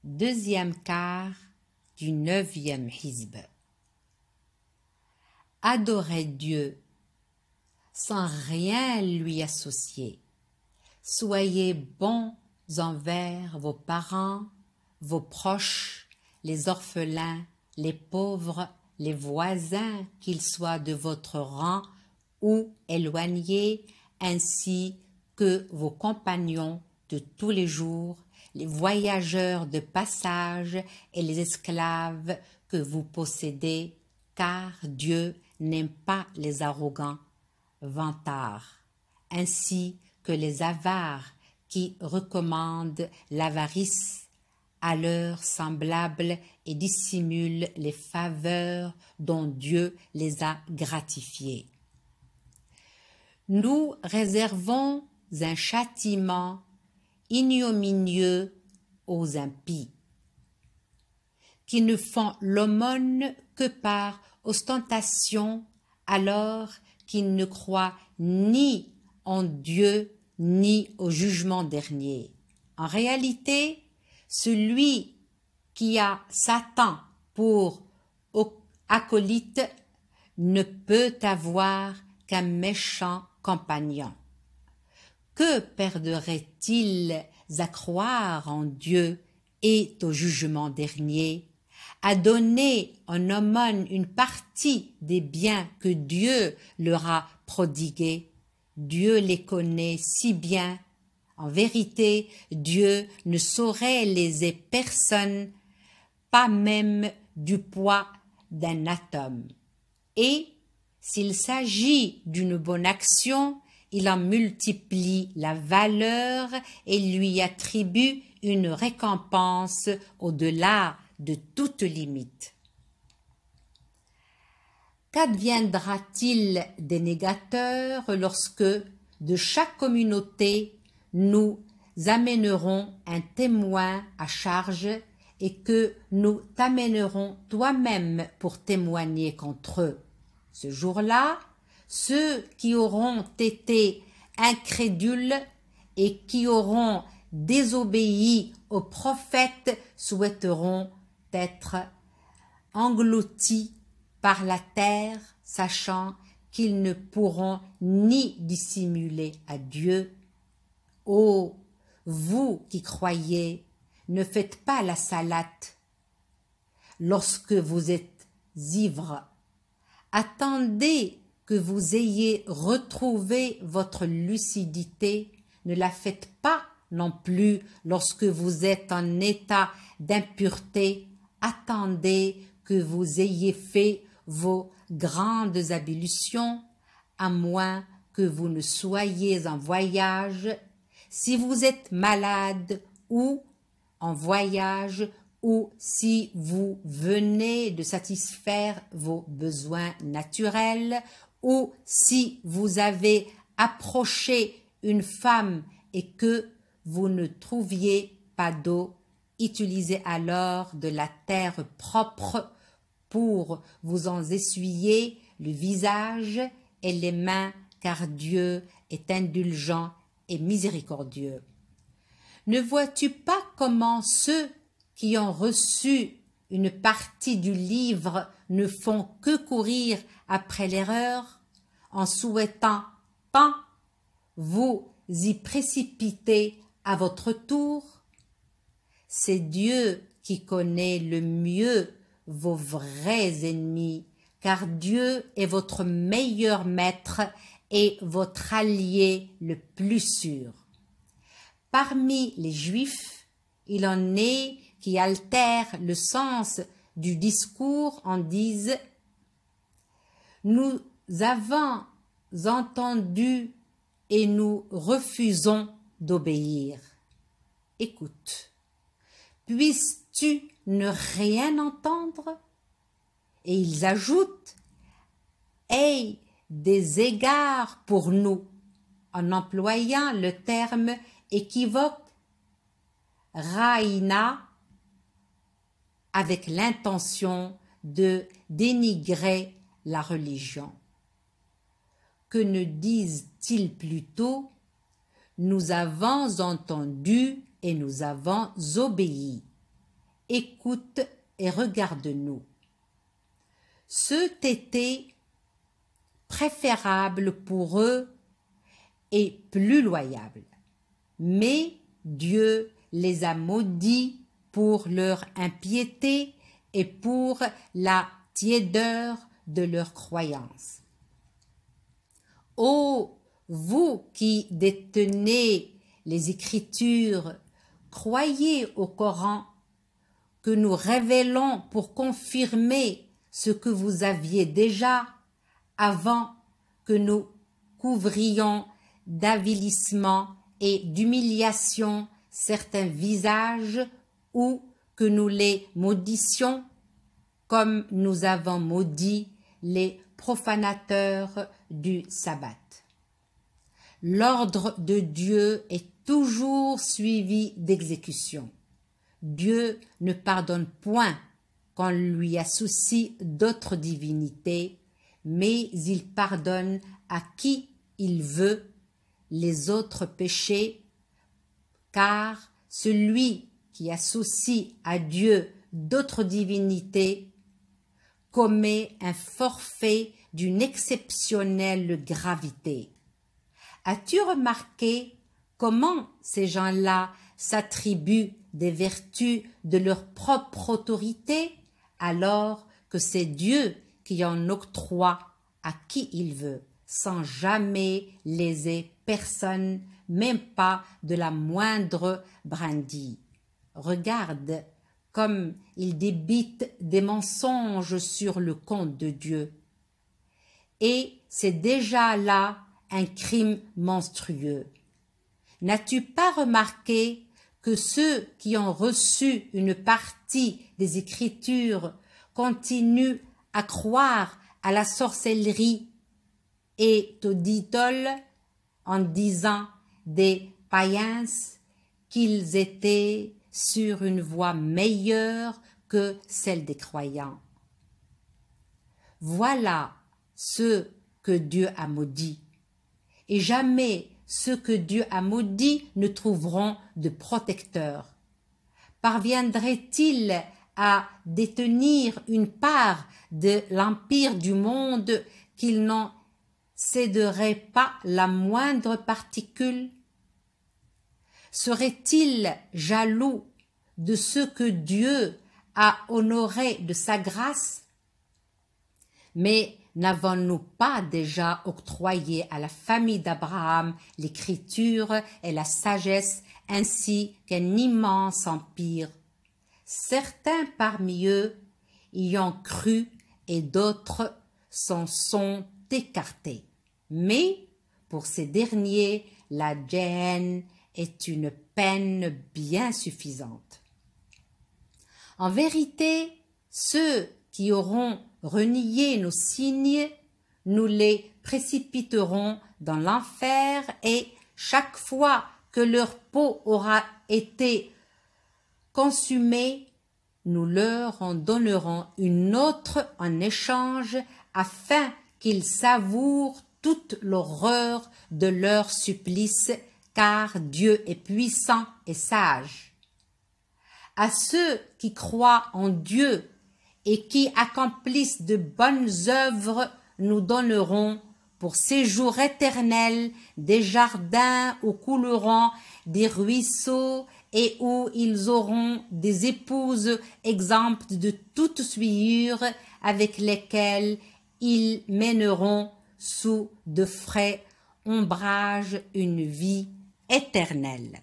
Deuxième quart du 9e hizb. Adorez Dieu sans rien lui associer. Soyez bons envers vos parents, vos proches, les orphelins, les pauvres, les voisins, qu'ils soient de votre rang ou éloignés, ainsi que vos compagnons de tous les jours, les voyageurs de passage et les esclaves que vous possédez, car Dieu n'aime pas les arrogants, vantards, ainsi que les avares qui recommandent l'avarice à leurs semblables et dissimulent les faveurs dont Dieu les a gratifiés. Nous réservons un châtiment ignominieux aux impies, qui ne font l'aumône que par ostentation, alors qu'ils ne croient ni en Dieu ni au jugement dernier. En réalité, celui qui a Satan pour acolyte ne peut avoir qu'un méchant compagnon. Que perdraient-ils à croire en Dieu et au jugement dernier, à donner en aumône une partie des biens que Dieu leur a prodigués? Dieu les connaît si bien. En vérité, Dieu ne saurait léser personne, pas même du poids d'un atome. Et s'il s'agit d'une bonne action, il en multiplie la valeur et lui attribue une récompense au-delà de toute limite. Qu'adviendra-t-il des négateurs lorsque, de chaque communauté, nous amènerons un témoin à charge et que nous t'amènerons toi-même pour témoigner contre eux? Ce jour-là, ceux qui auront été incrédules et qui auront désobéi aux prophètes souhaiteront être engloutis par la terre, sachant qu'ils ne pourront ni dissimuler à Dieu. Ô vous qui croyez, ne faites pas la salate lorsque vous êtes ivres. Attendez que vous ayez retrouvé votre lucidité, ne la faites pas non plus lorsque vous êtes en état d'impureté. Attendez que vous ayez fait vos grandes ablutions, à moins que vous ne soyez en voyage. Si vous êtes malade ou en voyage, ou si vous venez de satisfaire vos besoins naturels, ou si vous avez approché une femme et que vous ne trouviez pas d'eau, utilisez alors de la terre propre pour vous en essuyer le visage et les mains, car Dieu est indulgent et miséricordieux. Ne vois-tu pas comment ceux qui ont reçu une partie du livre ne font que courir après l'erreur, en souhaitant tant vous y précipiter à votre tour? C'est Dieu qui connaît le mieux vos vrais ennemis, car Dieu est votre meilleur maître et votre allié le plus sûr. Parmi les Juifs, il en est qui altèrent le sens du discours en disent « Nous avons entendu et nous refusons d'obéir. » Écoute, puisses-tu ne rien entendre? Et ils ajoutent « Aie des égards pour nous » en employant le terme équivoque « Raïna » avec l'intention de dénigrer la religion. Que ne disent-ils plutôt? Nous avons entendu et nous avons obéi. écoute et regarde-nous. C'eût été préférable pour eux et plus loyal. Mais Dieu les a maudits pour leur impiété et pour la tiédeur de leur croyance. Ô vous qui détenez les Écritures, croyez au Coran que nous révélons pour confirmer ce que vous aviez déjà avant que nous couvrions d'avilissement et d'humiliation certains visages ou que nous les maudissions comme nous avons maudit les profanateurs du sabbat. L'ordre de Dieu est toujours suivi d'exécution. Dieu ne pardonne point qu'on lui associe d'autres divinités, mais il pardonne à qui il veut les autres péchés, car celui qui associe à Dieu d'autres divinités commet un forfait d'une exceptionnelle gravité. As-tu remarqué comment ces gens-là s'attribuent des vertus de leur propre autorité, alors que c'est Dieu qui en octroie à qui il veut, sans jamais léser personne, même pas de la moindre brindille. Regarde comme ils débitent des mensonges sur le compte de Dieu. Et c'est déjà là un crime monstrueux. N'as-tu pas remarqué que ceux qui ont reçu une partie des Écritures continuent à croire à la sorcellerie et aux idoles en disant des païens qu'ils étaient sur une voie meilleure que celle des croyants? Voilà ce que Dieu a maudit. Et jamais ceux que Dieu a maudits ne trouveront de protecteur. Parviendraient-ils à détenir une part de l'empire du monde qu'ils n'en céderaient pas la moindre particule? Seraient-ils jaloux de ce que Dieu a honoré de sa grâce? Mais n'avons-nous pas déjà octroyé à la famille d'Abraham l'écriture et la sagesse ainsi qu'un immense empire? Certains parmi eux y ont cru et d'autres s'en sont écartés. Mais pour ces derniers, la Géhenne est une peine bien suffisante. En vérité, ceux qui auront renié nos signes, nous les précipiterons dans l'enfer et chaque fois que leur peau aura été consumée, nous leur en donnerons une autre en échange afin qu'ils savourent toute l'horreur de leur supplice, car Dieu est puissant et sage. À ceux qui croient en Dieu et qui accomplissent de bonnes œuvres, nous donnerons pour séjour éternel des jardins où couleront des ruisseaux et où ils auront des épouses exemptes de toute souillure, avec lesquelles ils mèneront sous de frais ombrages une vie éternelle.